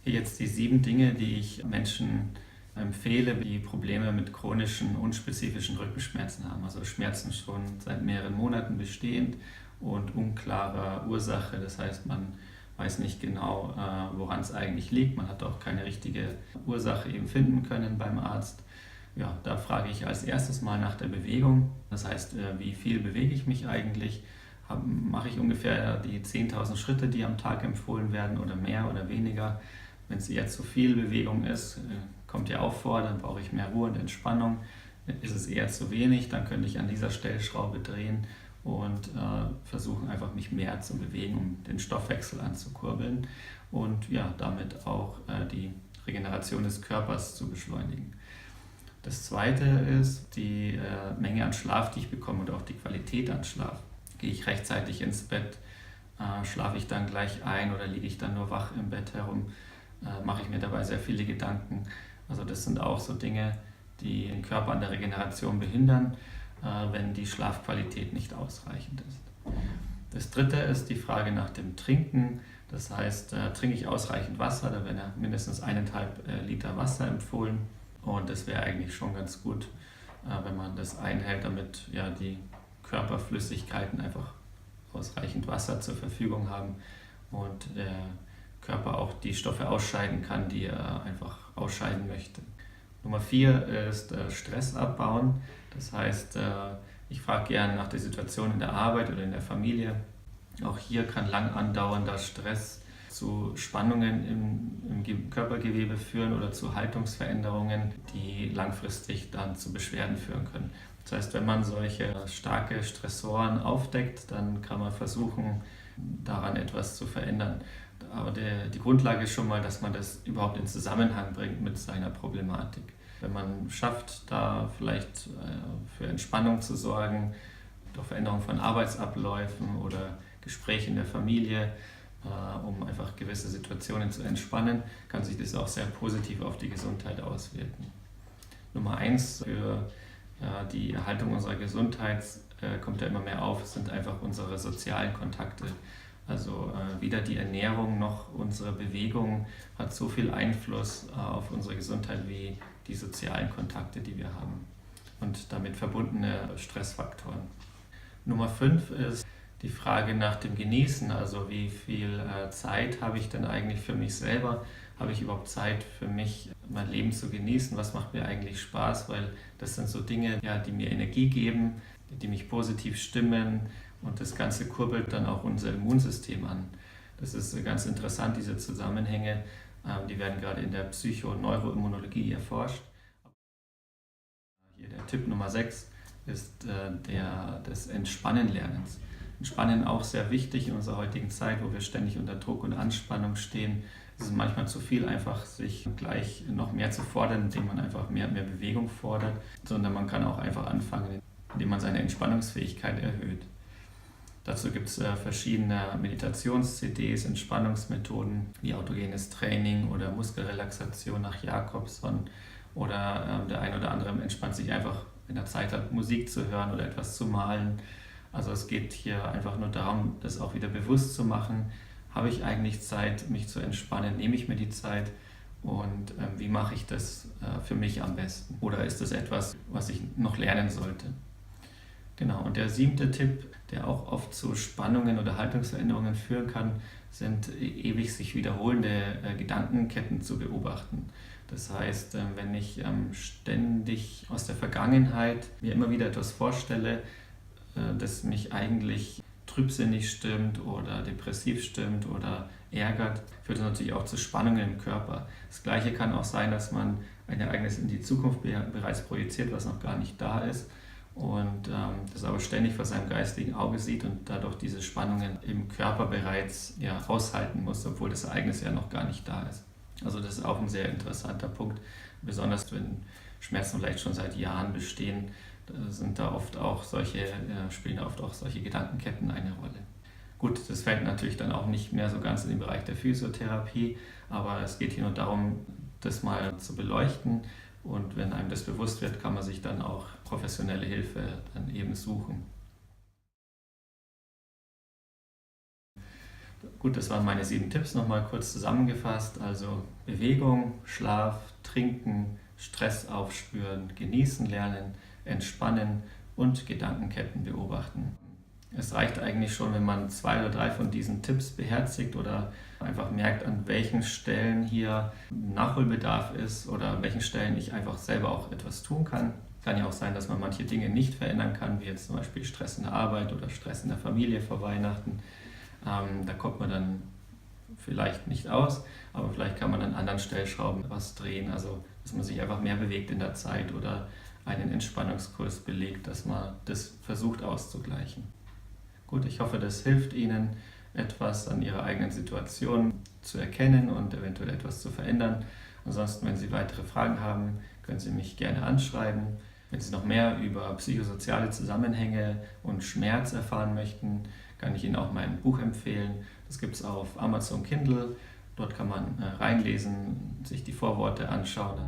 Hier jetzt die 7 Dinge, die ich Menschen empfehle, die Probleme mit chronischen, unspezifischen Rückenschmerzen haben. Also Schmerzen schon seit mehreren Monaten bestehend und unklarer Ursache. Das heißt, man weiß nicht genau, woran es eigentlich liegt. Man hat auch keine richtige Ursache eben finden können beim Arzt. Ja, da frage ich als erstes mal nach der Bewegung. Das heißt, wie viel bewege ich mich eigentlich? Mache ich ungefähr die 10.000 Schritte, die am Tag empfohlen werden oder mehr oder weniger? Wenn es eher zu viel Bewegung ist, kommt ja auch vor, dann brauche ich mehr Ruhe und Entspannung. Ist es eher zu wenig, dann könnte ich an dieser Stellschraube drehen und versuchen einfach mich mehr zu bewegen, um den Stoffwechsel anzukurbeln und ja, damit auch die Regeneration des Körpers zu beschleunigen. Das zweite ist die Menge an Schlaf, die ich bekomme und auch die Qualität an Schlaf. Gehe ich rechtzeitig ins Bett, schlafe ich dann gleich ein oder liege ich dann nur wach im Bett herum, mache ich mir dabei sehr viele Gedanken. Also das sind auch so Dinge, die den Körper an der Regeneration behindern, wenn die Schlafqualität nicht ausreichend ist. Das dritte ist die Frage nach dem Trinken. Das heißt, trinke ich ausreichend Wasser? Da werden ja mindestens 1,5 Liter Wasser empfohlen. Und das wäre eigentlich schon ganz gut, wenn man das einhält, damit ja die Körperflüssigkeiten einfach ausreichend Wasser zur Verfügung haben und der Körper auch die Stoffe ausscheiden kann, die er einfach ausscheiden möchte. Nummer 4 ist Stress abbauen. Das heißt, ich frage gerne nach der Situation in der Arbeit oder in der Familie. Auch hier kann lang andauernder Stress zu Spannungen im Körpergewebe führen oder zu Haltungsveränderungen, die langfristig dann zu Beschwerden führen können. Das heißt, wenn man solche starke Stressoren aufdeckt, dann kann man versuchen, daran etwas zu verändern. Aber die Grundlage ist schon mal, dass man das überhaupt in Zusammenhang bringt mit seiner Problematik. Wenn man schafft, da vielleicht für Entspannung zu sorgen, durch Veränderung von Arbeitsabläufen oder Gespräche in der Familie, um einfach gewisse Situationen zu entspannen, kann sich das auch sehr positiv auf die Gesundheit auswirken. Nummer 1 für die Erhaltung unserer Gesundheit kommt ja immer mehr auf, sind einfach unsere sozialen Kontakte. Also weder die Ernährung noch unsere Bewegung hat so viel Einfluss auf unsere Gesundheit wie die sozialen Kontakte, die wir haben und damit verbundene Stressfaktoren. Nummer 5 ist die Frage nach dem Genießen, also wie viel Zeit habe ich denn eigentlich für mich selber? Habe ich überhaupt Zeit für mich, mein Leben zu genießen? Was macht mir eigentlich Spaß? Weil das sind so Dinge, ja, die mir Energie geben, die mich positiv stimmen und das Ganze kurbelt dann auch unser Immunsystem an. Das ist ganz interessant, diese Zusammenhänge, die werden gerade in der Psycho- und Neuroimmunologie erforscht. Hier der Tipp Nummer 6 ist der des Entspannenlernens. Entspannen auch sehr wichtig in unserer heutigen Zeit, wo wir ständig unter Druck und Anspannung stehen. Es ist manchmal zu viel, einfach sich gleich noch mehr zu fordern, indem man einfach mehr Bewegung fordert, sondern man kann auch einfach anfangen, indem man seine Entspannungsfähigkeit erhöht. Dazu gibt es verschiedene Meditations-CDs, Entspannungsmethoden wie autogenes Training oder Muskelrelaxation nach Jakobson oder der ein oder andere entspannt sich einfach, wenn er Zeit hat, Musik zu hören oder etwas zu malen. Also es geht hier einfach nur darum, das auch wieder bewusst zu machen. Habe ich eigentlich Zeit, mich zu entspannen? Nehme ich mir die Zeit? Und wie mache ich das für mich am besten? Oder ist das etwas, was ich noch lernen sollte? Genau, und der 7. Tipp, der auch oft zu Spannungen oder Haltungsveränderungen führen kann, sind ewig sich wiederholende Gedankenketten zu beobachten. Das heißt, wenn ich ständig aus der Vergangenheit mir immer wieder etwas vorstelle, das mich eigentlich trübsinnig stimmt oder depressiv stimmt oder ärgert, führt das natürlich auch zu Spannungen im Körper. Das Gleiche kann auch sein, dass man ein Ereignis in die Zukunft bereits projiziert, was noch gar nicht da ist und das aber ständig vor seinem geistigen Auge sieht und dadurch diese Spannungen im Körper bereits aushalten muss, obwohl das Ereignis ja noch gar nicht da ist. Also das ist auch ein sehr interessanter Punkt, besonders wenn Schmerzen vielleicht schon seit Jahren bestehen, spielen da oft auch solche Gedankenketten eine Rolle. Gut, das fällt natürlich dann auch nicht mehr so ganz in den Bereich der Physiotherapie, aber es geht hier nur darum, das mal zu beleuchten und wenn einem das bewusst wird, kann man sich dann auch professionelle Hilfe dann eben suchen. Gut, das waren meine 7 Tipps nochmal kurz zusammengefasst. Also Bewegung, Schlaf, Trinken, Stress aufspüren, genießen lernen, entspannen und Gedankenketten beobachten. Es reicht eigentlich schon, wenn man 2 oder 3 von diesen Tipps beherzigt oder einfach merkt, an welchen Stellen hier Nachholbedarf ist oder an welchen Stellen ich einfach selber auch etwas tun kann. Kann ja auch sein, dass man manche Dinge nicht verändern kann, wie jetzt zum Beispiel Stress in der Arbeit oder Stress in der Familie vor Weihnachten. Da kommt man dann vielleicht nicht aus, aber vielleicht kann man an anderen Stellschrauben was drehen, also dass man sich einfach mehr bewegt in der Zeit oder einen Entspannungskurs belegt, dass man das versucht auszugleichen. Gut, ich hoffe, das hilft Ihnen, etwas an Ihrer eigenen Situation zu erkennen und eventuell etwas zu verändern. Ansonsten, wenn Sie weitere Fragen haben, können Sie mich gerne anschreiben. Wenn Sie noch mehr über psychosoziale Zusammenhänge und Schmerz erfahren möchten, kann ich Ihnen auch mein Buch empfehlen. Das gibt es auf Amazon Kindle. Dort kann man reinlesen, sich die Vorworte anschauen.